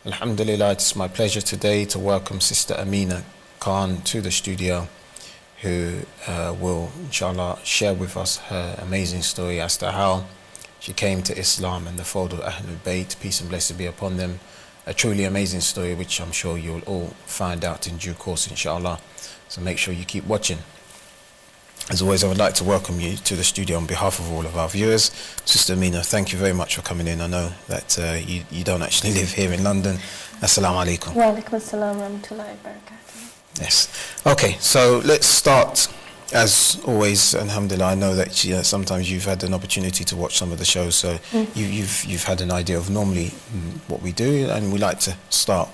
Alhamdulillah, it's my pleasure today to welcome Sister Amina Khan to the studio, who will, inshallah, share with us her amazing story as to how she came to Islam and the fold of Ahlul Bayt, peace and blessing be upon them. A truly amazing story which I'm sure you'll all find out in due course, inshallah. So make sure you keep watching. As always, I would like to welcome you to the studio on behalf of all of our viewers. Sister Amina, thank you very much for coming in. I know that you don't actually live here in London. Assalamu alaikum. Wa alaikum assalam wa rahmatullahi wa barakatuh. Yes. Okay, so let's start. As always, alhamdulillah, I know that sometimes you've had an opportunity to watch some of the shows, so you've had an idea of normally what we do, and we like to start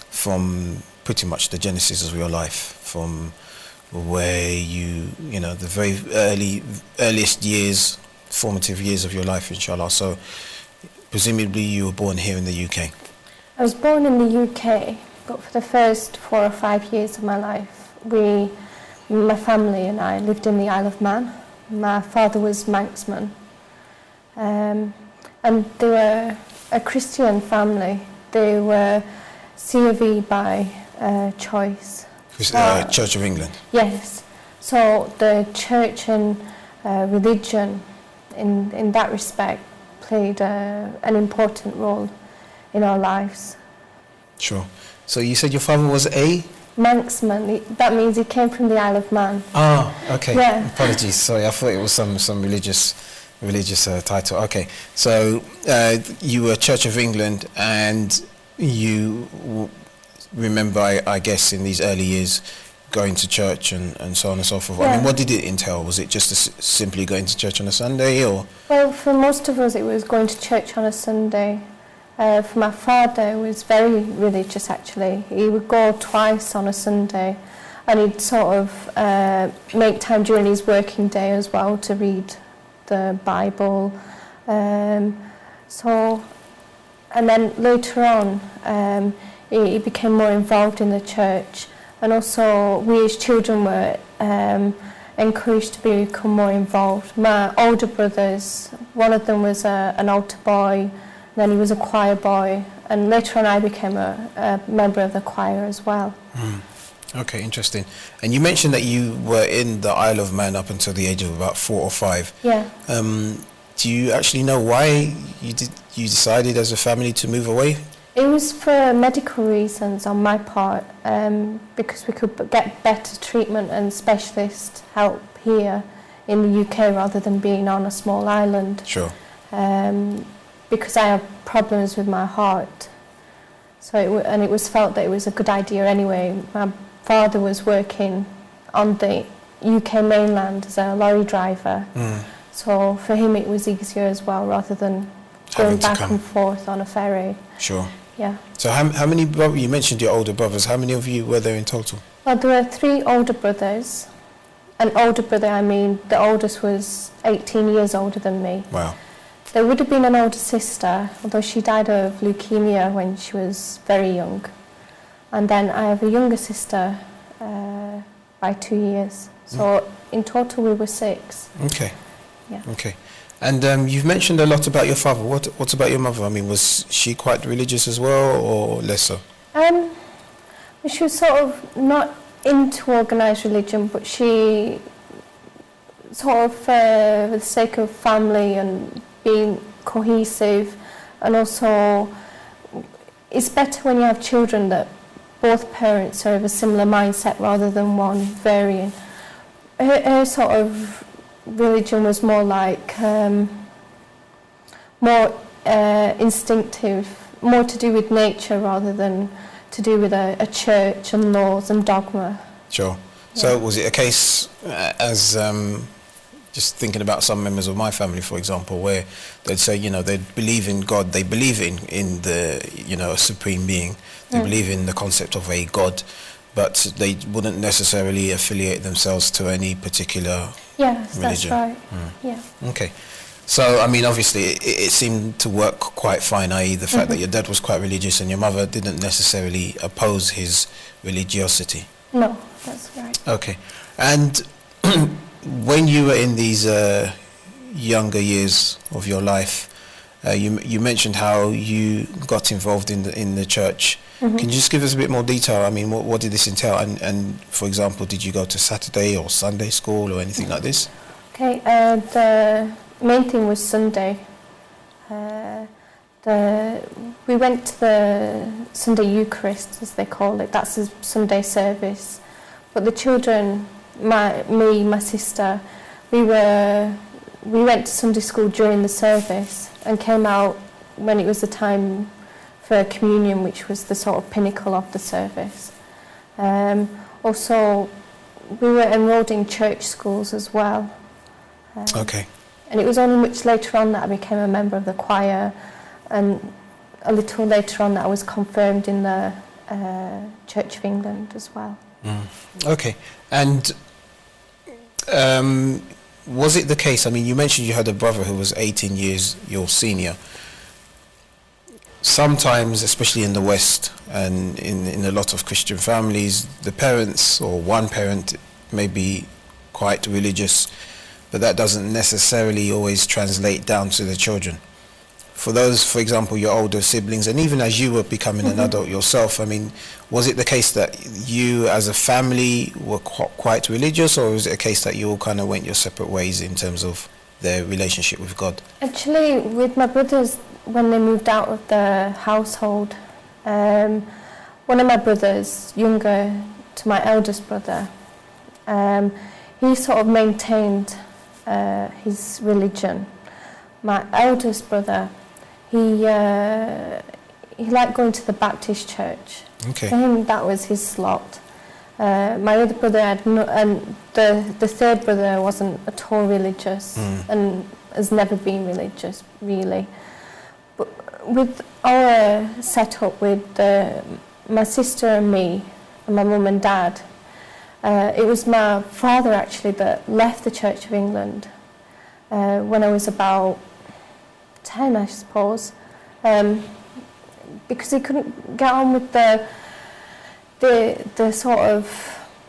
from pretty much the genesis of your life, from where the very earliest years, formative years of your life, inshallah. So presumably you were born here in the UK. I was born in the UK, but for the first 4 or 5 years of my life, my family and I lived in the Isle of Man. My father was Manxman, and they were a Christian family. They were C of E by choice. Church of England? Yes. So the church and religion in that respect played an important role in our lives. Sure. So you said your father was a? Manxman. That means he came from the Isle of Man. Ah, okay. Yeah. Apologies. Sorry, I thought it was some religious title. Okay. So you were Church of England, and you remember, I guess, in these early years, going to church and so on and so forth. Yeah. I mean, what did it entail? Was it just simply going to church on a Sunday, or? Well, for most of us, it was going to church on a Sunday. For my father, it was very religious, actually. He would go twice on a Sunday, and he'd sort of make time during his working day as well to read the Bible. And then later on, he became more involved in the church, and also we as children were encouraged to become more involved. My older brothers, one of them was an altar boy, then he was a choir boy, and later on I became a member of the choir as well. Okay, interesting. And you mentioned that you were in the Isle of Man up until the age of about 4 or 5. Yeah. Do you actually know why you decided as a family to move away? It was for medical reasons on my part, because we could get better treatment and specialist help here in the UK rather than being on a small island. Sure. Because I have problems with my heart. And it was felt that it was a good idea anyway. My father was working on the UK mainland as a lorry driver. So for him it was easier as well, rather than going back and forth on a ferry. Sure. Yeah. So how many brothers, you mentioned your older brothers, how many of you were there in total? Well, there were 3 older brothers. An older brother, I mean, the oldest was 18 years older than me. Wow. There would have been an older sister, although she died of leukemia when she was very young. And then I have a younger sister by 2 years. So in total we were 6. Okay. Yeah. Okay. And you've mentioned a lot about your father. What about your mother? I mean, was she quite religious as well, or less so? She was sort of not into organised religion, but she sort of, for the sake of family and being cohesive, and also it's better when you have children that both parents are of a similar mindset rather than one varying. Her sort of religion was more like more instinctive, more to do with nature rather than to do with a church and laws and dogma. Sure. Yeah. So was it a case, as just thinking about some members of my family, for example, where they'd say, they believe in God, they believe in the, a supreme being, they believe in the concept of a God, but they wouldn't necessarily affiliate themselves to any particular religion. That's right. Yeah. Okay. So, I mean, obviously, it seemed to work quite fine, i.e. the fact that your dad was quite religious and your mother didn't necessarily oppose his religiosity. No, that's right. Okay. And when you were in these younger years of your life, You mentioned how you got involved in the church. Mm-hmm. Can you just give us a bit more detail? I mean, what did this entail? And for example, did you go to Saturday or Sunday school or anything like this? Okay, the main thing was Sunday. We went to the Sunday Eucharist, as they call it. That's a Sunday service. But the children, my sister, we went to Sunday school during the service and came out when it was the time for communion, which was the sort of pinnacle of the service. Also, we were enrolled in church schools as well. Okay. And it was only much later on that I became a member of the choir, and a little later on that I was confirmed in the Church of England as well. Okay. And was it the case, I mean, you mentioned you had a brother who was 18 years your senior. Sometimes, especially in the West and in a lot of Christian families, the parents or one parent may be quite religious, but that doesn't necessarily always translate down to the children. For those, for example, your older siblings, and even as you were becoming an adult yourself, I mean, was it the case that you as a family were quite religious, or was it a case that you all kind of went your separate ways in terms of their relationship with God? Actually, with my brothers, when they moved out of the household, one of my brothers, younger to my eldest brother, he sort of maintained his religion. My eldest brother, he liked going to the Baptist church. Okay. For him, that was his slot. My other brother had and the third brother wasn't at all religious and has never been religious, really. But with our setup with my sister and me and my mum and dad, it was my father actually that left the Church of England when I was about 10, I suppose, because he couldn't get on with the sort of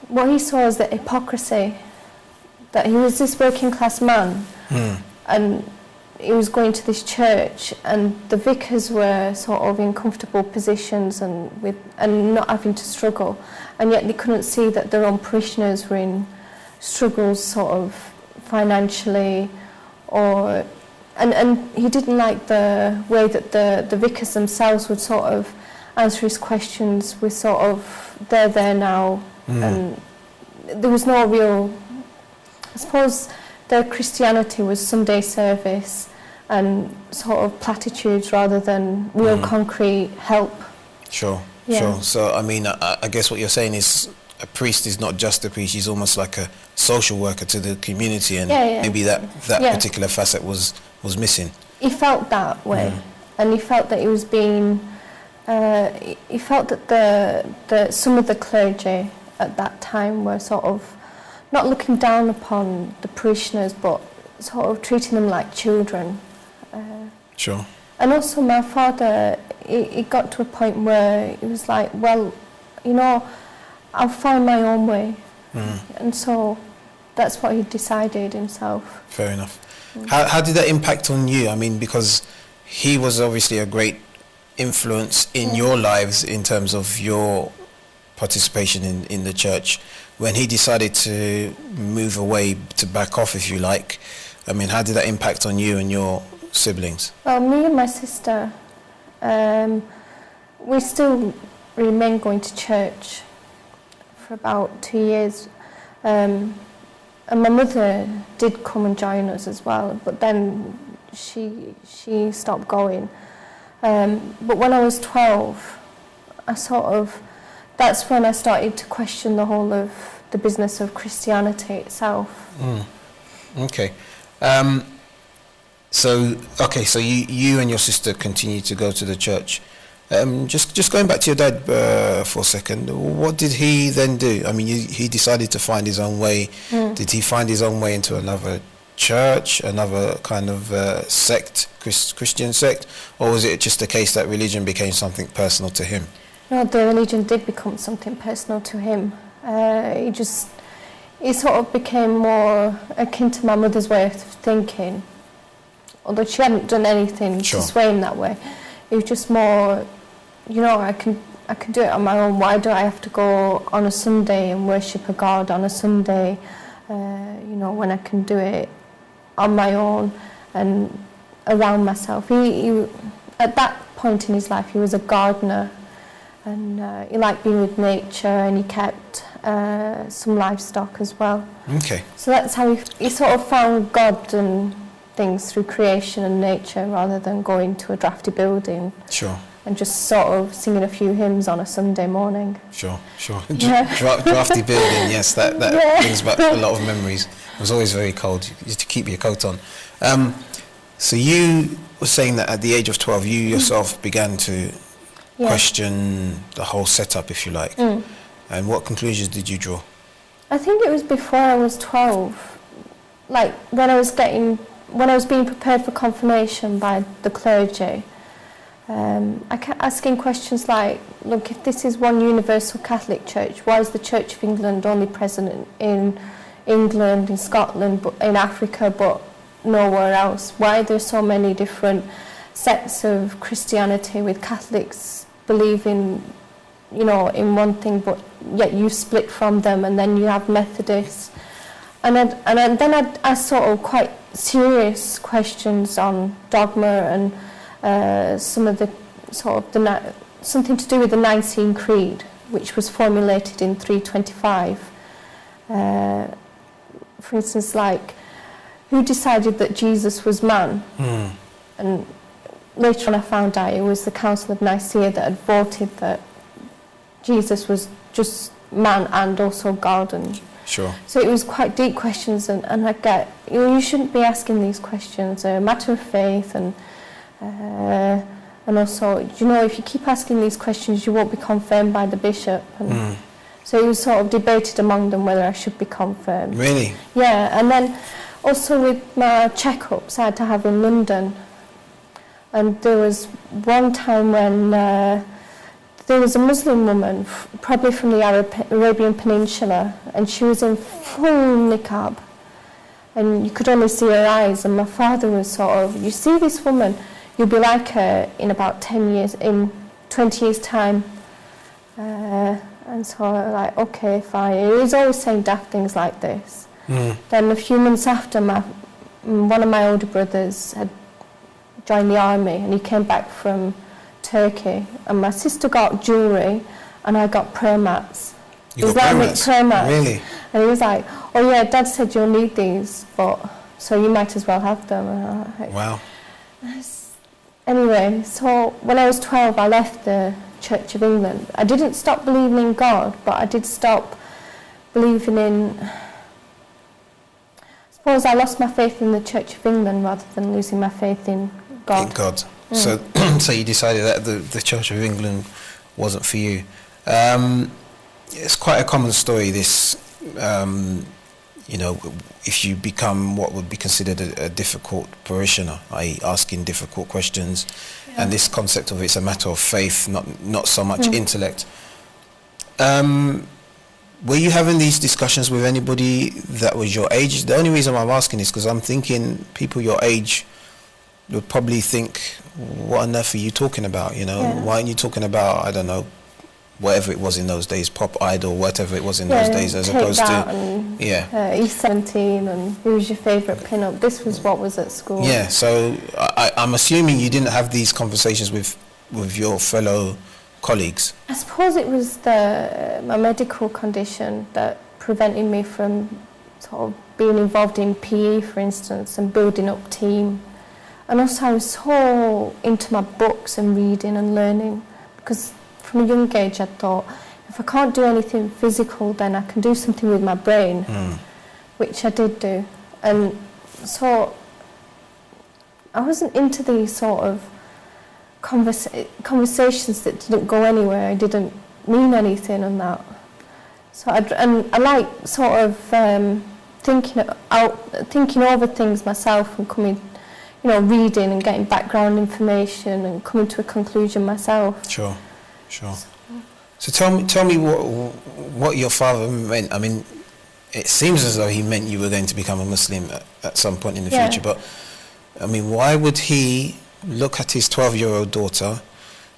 what he saw as the hypocrisy, that he was this working class man and he was going to this church and the vicars were sort of in comfortable positions and not having to struggle, and yet they couldn't see that their own parishioners were in struggles sort of financially, or and he didn't like the way that the vicars themselves would sort of answer his questions with sort of they're there now, and there was no real, I suppose their Christianity was Sunday service and sort of platitudes rather than real concrete help. Sure, Yeah. sure. So, I mean, I guess what you're saying is a priest is not just a priest, he's almost like a social worker to the community, and maybe that particular facet was missing. He felt that way, and he felt that he was being, he felt that some of the clergy at that time were sort of not looking down upon the parishioners, but sort of treating them like children. Sure. And also my father, it got to a point where he was like, well, you know, I'll find my own way. And so that's what he decided himself. Fair enough. How did that impact on you? I mean, because he was obviously a great influence in your lives in terms of your participation in the church. When he decided to move away, to back off, if you like, I mean, how did that impact on you and your siblings? Well, me and my sister, we still remain going to church for about 2 years. And my mother did come and join us as well, but then she stopped going. But when I was 12, that's when I started to question the whole of the business of Christianity itself. Okay. So you and your sister continued to go to the church. Just going back to your dad for a second, what did he then do? I mean, he decided to find his own way. Did he find his own way into another church, another kind of sect, Christian sect, or was it just a case that religion became something personal to him? No, the religion did become something personal to him. He sort of became more akin to my mother's way of thinking. although she hadn't done anything Sure. to sway him that way. It was just more, you know, I can do it on my own. Why do I have to go on a Sunday and worship a God on a Sunday, you know, when I can do it on my own and around myself. He at that point in his life, he was a gardener, and he liked being with nature, and he kept some livestock as well. Okay. So that's how he sort of found God and things through creation and nature, rather than going to a drafty building. Sure. And just sort of singing a few hymns on a Sunday morning. Sure. Yeah. Drafty building, yes, that Yeah. brings back a lot of memories. It was always very cold. You used to keep your coat on. So you were saying that at the age of 12, you yourself began to question the whole setup, if you like. And what conclusions did you draw? I think it was before I was 12, like when I was being prepared for confirmation by the clergy. I kept asking questions like, look, if this is one universal Catholic Church, why is the Church of England only present in England, in Scotland, but in Africa, but nowhere else? Why are there so many different sects of Christianity, with Catholics believing, you know, in one thing, but yet you split from them, and then you have Methodists? And then I sort of quite serious questions on dogma and some of the sort of something to do with the Nicene Creed, which was formulated in 325. For instance, like, who decided that Jesus was man? And later on I found out it was the Council of Nicaea that had voted that Jesus was just man and also God. And Sure. so it was quite deep questions, and I get, you shouldn't be asking these questions. They're a matter of faith, and also, you know, if you keep asking these questions, you won't be confirmed by the bishop. And so it was sort of debated among them whether I should be confirmed. Really? Yeah, and then also with my checkups I had to have in London. And there was one time when there was a Muslim woman, probably from the Arabian Peninsula, and she was in full niqab. And you could only see her eyes, and my father was sort of, you see this woman, you'll be like her in about 10 years, in 20 years' time. And so I was like, okay, fine. He was always saying daft things like this. Then a few months after, one of my older brothers had joined the army, and he came back from Turkey, and my sister got jewellery, and I got prayer mats. You got prayer mats. Really? And he was like, oh yeah, Dad said you'll need these, so you might as well have them. And I was like, wow. Anyway, so when I was 12, I left the Church of England. I didn't stop believing in God, but I did stop believing in... I suppose I lost my faith in the Church of England rather than losing my faith in God. In God. So you decided that the Church of England wasn't for you. It's quite a common story, this, you know, if you become what would be considered a difficult parishioner, i.e. asking difficult questions, and this concept of it's a matter of faith, not so much intellect. Were you having these discussions with anybody that was your age? The only reason I'm asking is because I'm thinking people your age would probably think, what on earth are you talking about, you know? Why aren't you talking about, I don't know, whatever it was in those days, Pop Idol, whatever it was in those days, as opposed to... And, E17, and who was your favourite pin-up? This was what was at school. Yeah, so I'm assuming you didn't have these conversations with your fellow colleagues. I suppose it was my medical condition that prevented me from sort of being involved in PE, for instance, and building up team. And also I was so into my books and reading and learning, because from a young age I thought, if I can't do anything physical, then I can do something with my brain, which I did do. And so I wasn't into these sort of conversations that didn't go anywhere, didn't mean anything and that. So I like sort of thinking over things myself and coming, you know, reading and getting background information and coming to a conclusion myself. Sure. So tell me what your father meant. I mean, it seems as though he meant you were going to become a Muslim at some point in the future, but I mean, why would he look at his 12-year-old daughter,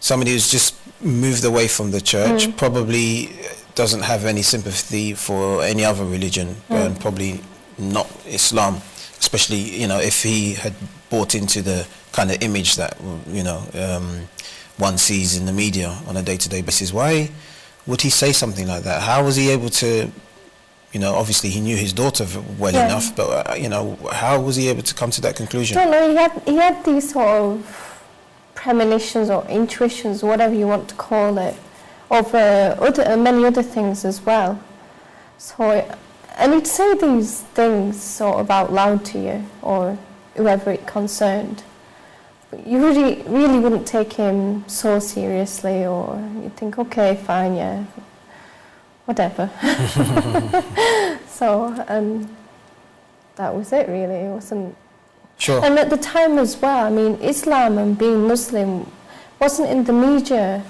somebody who's just moved away from the church, probably doesn't have any sympathy for any other religion, and probably not Islam, especially, you know, if he had bought into the kind of image that, you know, one sees in the media on a day-to-day basis. Why would he say something like that? How was he able to, you know, obviously he knew his daughter well enough, but, you know, how was he able to come to that conclusion? I don't know, he had these sort of premonitions or intuitions, whatever you want to call it, of many other things as well. So, and he'd say these things sort of out loud to you, or whoever it concerned. But you really wouldn't take him so seriously, or you'd think, okay, fine, yeah, whatever. So, that was it really, it wasn't... Sure. And at the time as well, I mean, Islam and being Muslim wasn't in the media,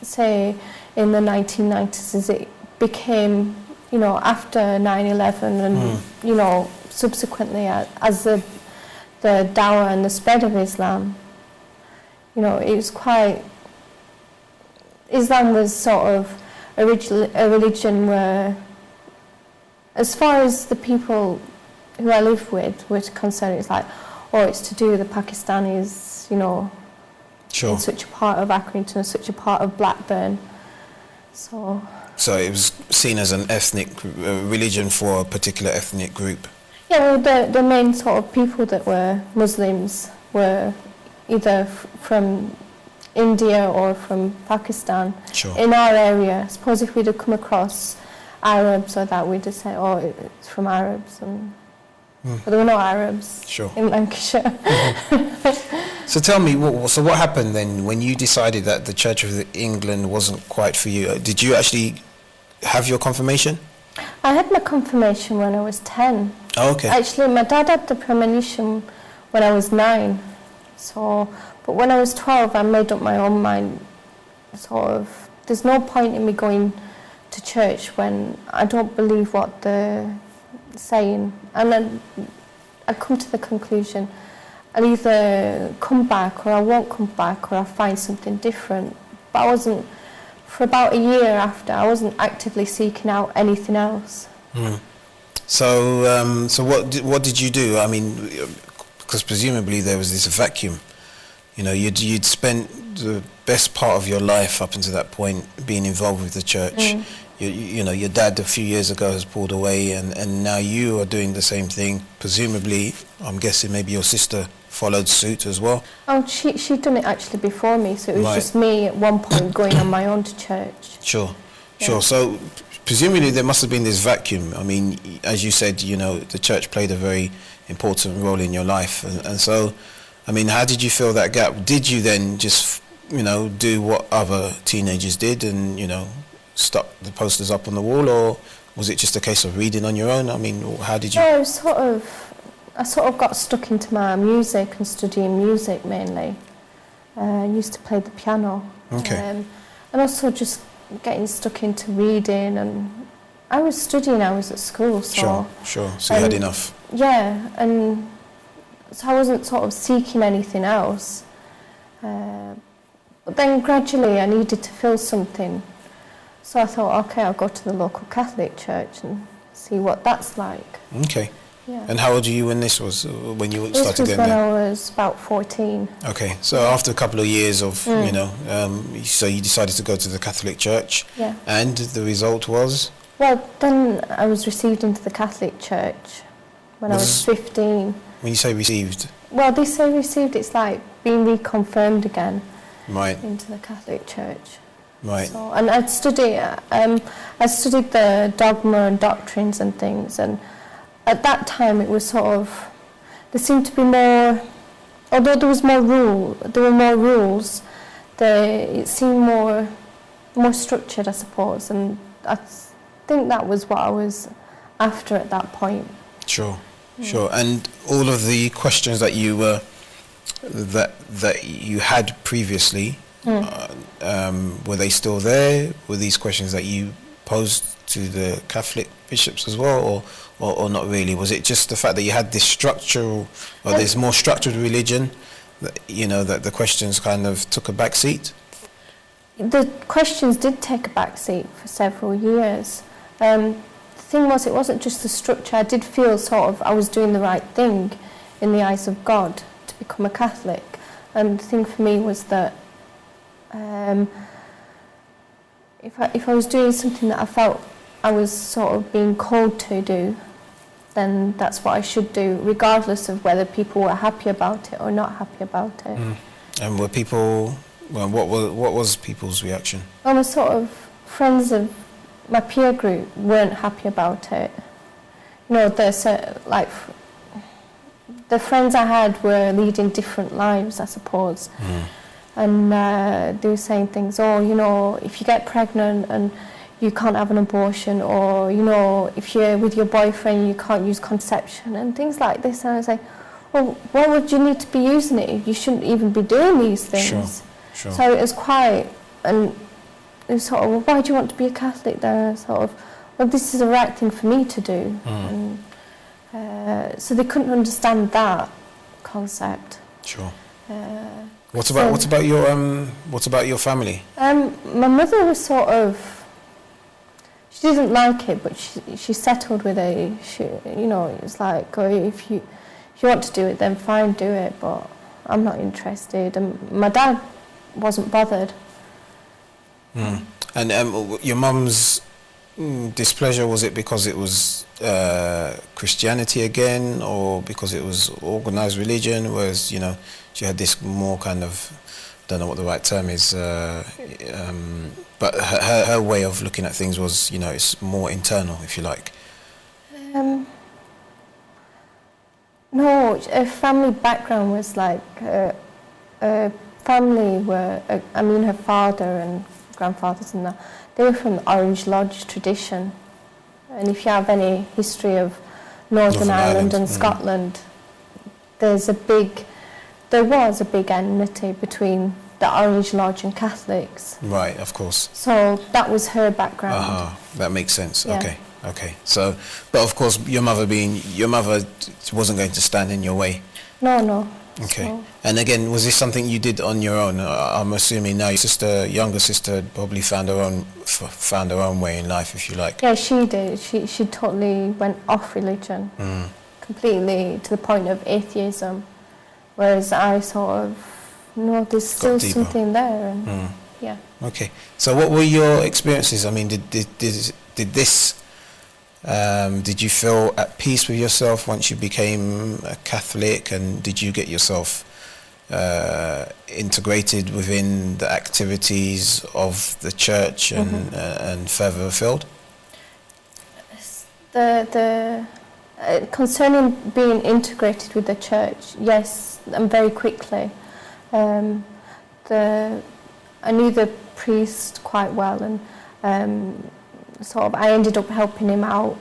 say, in the 1990s as it became, you know, after 9/11 and, you know, subsequently as the dawah and the spread of Islam. You know, it was quite... Islam was sort of a religion where, as far as the people who I live with were concerned, it's like, oh, it's to do with the Pakistanis, you know, in such a part of Accrington, such a part of Blackburn. So it was seen as an ethnic religion for a particular ethnic group. Yeah, well, the main sort of people that were Muslims were either from India or from Pakistan. Sure. In our area, I suppose if we'd have come across Arabs or that, we'd have said, oh, it's from Arabs. And but there were no Arabs in Lancashire. So tell me, so what happened then when you decided that the Church of England wasn't quite for you? Did you actually have your confirmation? I had my confirmation when I was 10. Oh, okay. Actually, my dad had the premonition when I was 9. So, but when I was 12, I made up my own mind. Sort of, there's no point in me going to church when I don't believe what they're saying. And then I come to the conclusion, I'll either come back or I won't come back, or I'll find something different. But I wasn't, for about a year after, I wasn't actively seeking out anything else. So what did you do? I mean, because presumably there was this vacuum. You know, you'd spent the best part of your life up until that point being involved with the church. You know, your dad a few years ago has pulled away, and now you are doing the same thing. Presumably, I'm guessing maybe your sister followed suit as well. Oh, she'd done it actually before me, so it was just me at one point going on my own to church. Sure. So presumably there must have been this vacuum. I mean, as you said, you know, the church played a very important role in your life, and so, I mean, how did you fill that gap? Did you then just, you know, do what other teenagers did and, you know, stuck the posters up on the wall, or was it just a case of reading on your own? I mean, how did you... I sort of got stuck into my music and studying music mainly. I used to play the piano. Okay. And also just getting stuck into reading, and I was studying, I was at school, so... Sure. So you had enough. Yeah, and so I wasn't sort of seeking anything else. But then gradually I needed to fill something. So I thought, okay, I'll go to the local Catholic church and see what that's like. Okay. Yeah. And how old were you when this was, when you started going there? This was when I was about 14. Okay, so after a couple of years of, you know, so you decided to go to the Catholic church. Yeah. And the result was? Well, then I was received into the Catholic church when I was 15. When you say received? Well, they say received, it's like being reconfirmed again. Right. Into the Catholic church. Right. So, and I studied the dogma and doctrines and things, and at that time it was sort of, there seemed to be more, although there were more rules, it seemed more structured, I suppose, and I think that was what I was after at that point. Sure. And all of the questions that you were, that you had previously, were they still there? Were these questions that you posed to the Catholic bishops as well, or not really? Was it just the fact that you had this structural, or there's more structured religion, that, you know, that the questions kind of took a back seat? The questions did take a back seat for several years. The thing was, it wasn't just the structure. I did feel sort of I was doing the right thing in the eyes of God to become a Catholic. And the thing for me was that if I was doing something that I felt I was sort of being called to do, then that's what I should do, regardless of whether people were happy about it or not happy about it. And were people, well, what was people's reaction? Well, my sort of friends of my peer group weren't happy about it. You know, like the friends I had were leading different lives, I suppose. And they were saying things, oh, you know, if you get pregnant and you can't have an abortion, or, you know, if you're with your boyfriend you can't use contraception, and things like this. And I was like, well, why would you need to be using it? You shouldn't even be doing these things. Sure. So it was quite, and it was sort of, well, why do you want to be a Catholic then? Sort of, well, this is the right thing for me to do. And, so they couldn't understand that concept. Sure. What about your family? My mother was sort of, she didn't like it, but she settled with it. You know, it was like, oh, if you want to do it, then fine, do it. But I'm not interested. And my dad wasn't bothered. And your mum's displeasure, was it because it was Christianity again, or because it was organised religion? Whereas, you know, she had this more kind of, don't know what the right term is, but her way of looking at things was, you know, it's more internal, if you like. No, her family background was like, family were, I mean, her father and grandfathers and that, they were from the Orange Lodge tradition. And if you have any history of Northern Ireland and Scotland, there was a big enmity between the Orange Lodge and Catholics. Right, of course. So that was her background. That makes sense. Yeah. Okay. So, but of course, your mother wasn't going to stand in your way. No. Okay. So. And again, was this something you did on your own? I'm assuming now your younger sister, had probably found her own way in life, if you like. Yeah, she did. She totally went off religion, completely, to the point of atheism. Whereas I sort of, no, there's still something there. And, yeah. Okay. So what were your experiences? I mean, did you feel at peace with yourself once you became a Catholic, and did you get yourself integrated within the activities of the church and further afield? Concerning being integrated with the church, yes, and very quickly. I knew the priest quite well, and sort of I ended up helping him out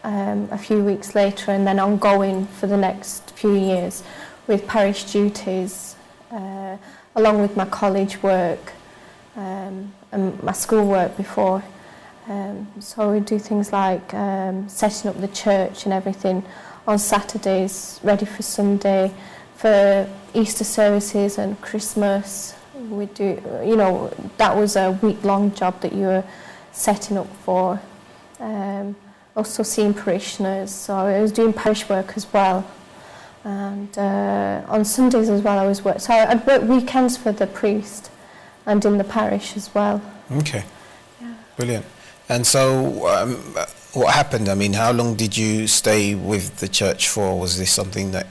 a few weeks later, and then ongoing for the next few years with parish duties, along with my college work and my school work before. So we do things like setting up the church and everything on Saturdays, ready for Sunday, for Easter services and Christmas. We do, you know, that was a week-long job that you were setting up for. Also seeing parishioners, so I was doing parish work as well. And on Sundays as well I was working. So I'd work weekends for the priest and in the parish as well. Okay. Yeah. Brilliant. And so what happened? I mean, how long did you stay with the church for? Was this something that,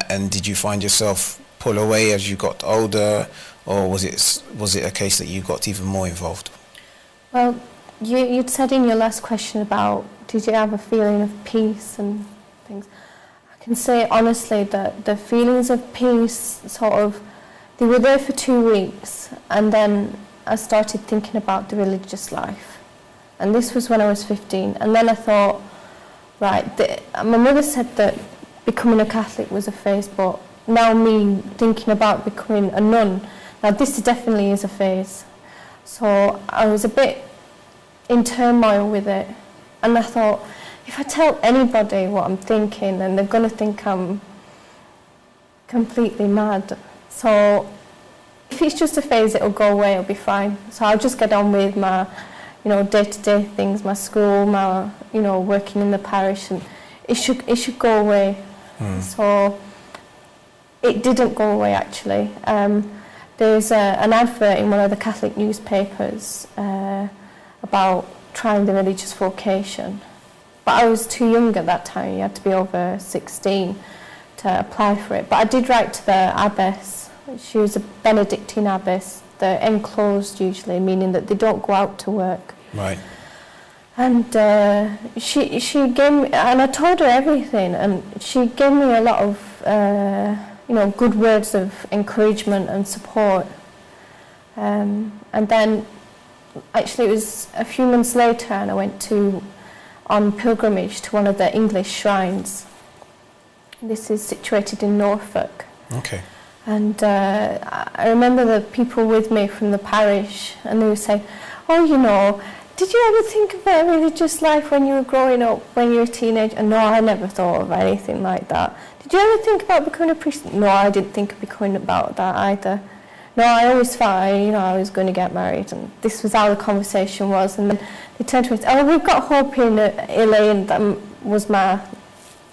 and did you find yourself pull away as you got older, or was it a case that you got even more involved? Well, you'd said in your last question about did you have a feeling of peace and things. I can say honestly that the feelings of peace sort of, they were there for 2 weeks, and then I started thinking about the religious life. And this was when I was 15. And then I thought, right, my mother said that becoming a Catholic was a phase, but now me thinking about becoming a nun, now this definitely is a phase. So I was a bit in turmoil with it. And I thought, if I tell anybody what I'm thinking, then they're going to think I'm completely mad. So if it's just a phase, it'll go away, it'll be fine. So I'll just get on with my, day-to-day things, my school, my, working in the parish, and it should go away. So it didn't go away, actually. There's an advert in one of the Catholic newspapers about trying the religious vocation. But I was too young at that time. You had to be over 16 to apply for it. But I did write to the abbess. She was a Benedictine abbess. They're enclosed usually, meaning that they don't go out to work. Right. And she gave me, and I told her everything, and she gave me a lot of good words of encouragement and support. And then, actually, it was a few months later, and I went on pilgrimage to one of the English shrines. This is situated in Norfolk. Okay. And I remember the people with me from the parish, and they were saying, "Oh, did you ever think about religious life when you were growing up, when you were a teenager?" And no, I never thought of anything like that. "Did you ever think about becoming a priest?" No, I didn't think of becoming about that either. No, I always thought I was going to get married, and this was how the conversation was. And then they turned to me and said, "Oh, we've got hope in Elaine," that was my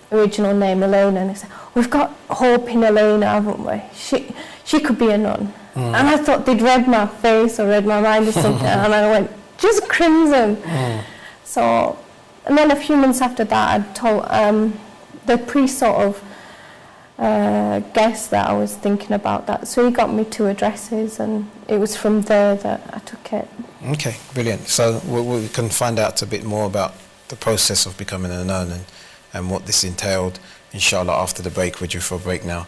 original name, Elena, and they said, "We've got hope in Elena, haven't we? She could be a nun." And I thought they'd read my face or read my mind or something, and I went, just crimson. So, and then a few months after that, I told the priest sort of guessed that I was thinking about that. So he got me 2 addresses, and it was from there that I took it. Okay, brilliant. So we can find out a bit more about the process of becoming a nun and what this entailed, inshallah, after the break. We're due for a break now.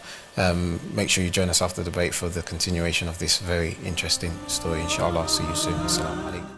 Make sure you join us after the break for the continuation of this very interesting story, inshallah. See you soon. Assalamu alaikum.